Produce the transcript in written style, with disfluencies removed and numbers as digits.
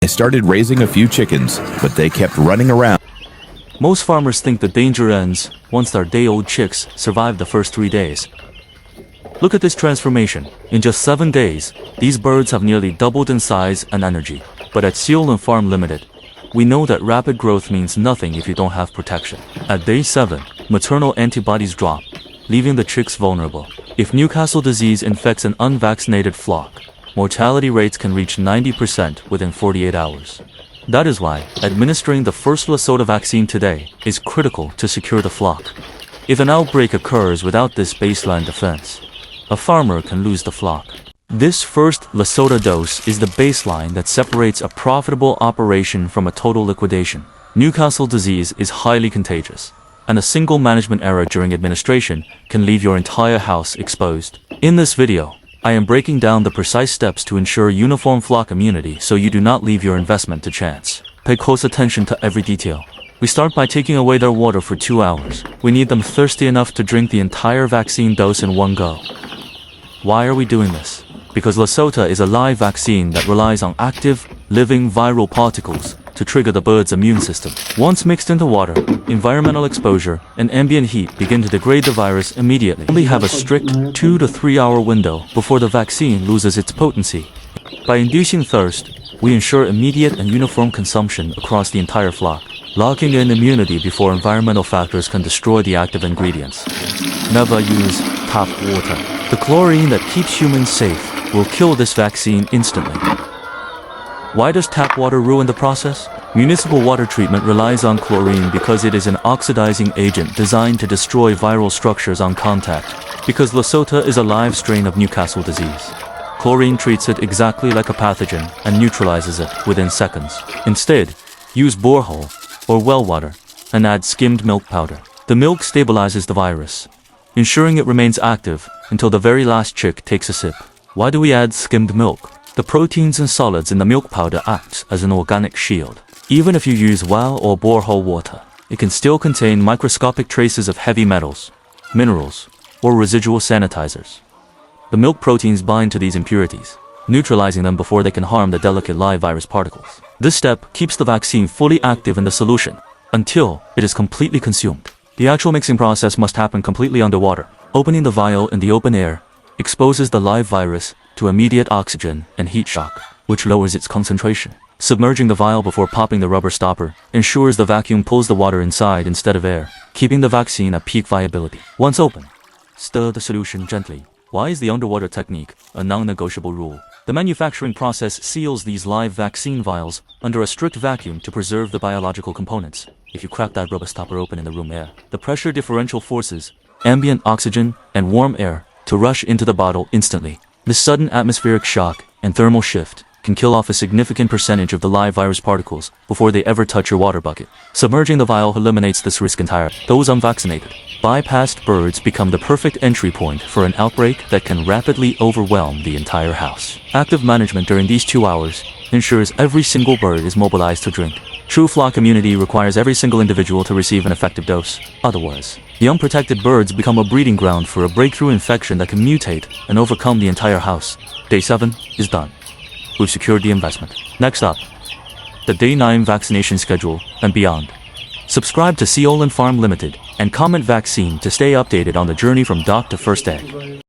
I started raising a few chickens, but they kept running around. Most farmers think the danger ends once their day-old chicks survive the first 3 days. Look at this transformation. In just 7 days, these birds have nearly doubled in size and energy. But at Seyolan Farm Ltd, we know that rapid growth means nothing if you don't have protection. At day 7, maternal antibodies drop, leaving the chicks vulnerable. If Newcastle disease infects an unvaccinated flock, mortality rates can reach 90% within 48 hours. That is why administering the first Lasota vaccine today is critical to secure the flock. If an outbreak occurs without this baseline defense, a farmer can lose the flock. This first Lasota dose is the baseline that separates a profitable operation from a total liquidation. Newcastle disease is highly contagious, and a single management error during administration can leave your entire house exposed. In this video, I am breaking down the precise steps to ensure uniform flock immunity so you do not leave your investment to chance. Pay close attention to every detail. We start by taking away their water for 2 hours. We need them thirsty enough to drink the entire vaccine dose in one go. Why are we doing this? Because Lasota is a live vaccine that relies on active, living viral particles to trigger the bird's immune system. Once mixed into water, environmental exposure and ambient heat begin to degrade the virus immediately. We only have a strict 2 to 3 hour window before the vaccine loses its potency. By inducing thirst, we ensure immediate and uniform consumption across the entire flock, locking in immunity before environmental factors can destroy the active ingredients. Never use tap water. The chlorine that keeps humans safe will kill this vaccine instantly. Why does tap water ruin the process? Municipal water treatment relies on chlorine because it is an oxidizing agent designed to destroy viral structures on contact. Because Lasota is a live strain of Newcastle disease, chlorine treats it exactly like a pathogen and neutralizes it within seconds. Instead, use borehole or well water and add skimmed milk powder. The milk stabilizes the virus, ensuring it remains active until the very last chick takes a sip. Why do we add skimmed milk? The proteins and solids in the milk powder act as an organic shield. Even if you use well or borehole water, it can still contain microscopic traces of heavy metals, minerals, or residual sanitizers. The milk proteins bind to these impurities, neutralizing them before they can harm the delicate live virus particles. This step keeps the vaccine fully active in the solution until it is completely consumed. The actual mixing process must happen completely underwater. Opening the vial in the open air exposes the live virus to immediate oxygen and heat shock, which lowers its concentration. Submerging the vial before popping the rubber stopper ensures the vacuum pulls the water inside instead of air, keeping the vaccine at peak viability. Once open, stir the solution gently. Why is the underwater technique a non-negotiable rule? The manufacturing process seals these live vaccine vials under a strict vacuum to preserve the biological components. If you crack that rubber stopper open in the room air, the pressure differential forces ambient oxygen and warm air to rush into the bottle instantly. This sudden atmospheric shock and thermal shift can kill off a significant percentage of the live virus particles before they ever touch your water bucket. Submerging the vial eliminates this risk entirely. Those unvaccinated, bypassed birds become the perfect entry point for an outbreak that can rapidly overwhelm the entire house. Active management during these 2 hours ensures every single bird is mobilized to drink. True flock immunity requires every single individual to receive an effective dose. Otherwise, the unprotected birds become a breeding ground for a breakthrough infection that can mutate and overcome the entire house. Day 7 is done. We've secured the investment. Next up, the Day 9 vaccination schedule and beyond. Subscribe to Seyolan Farm Ltd and comment vaccine to stay updated on the journey from DOC to first egg.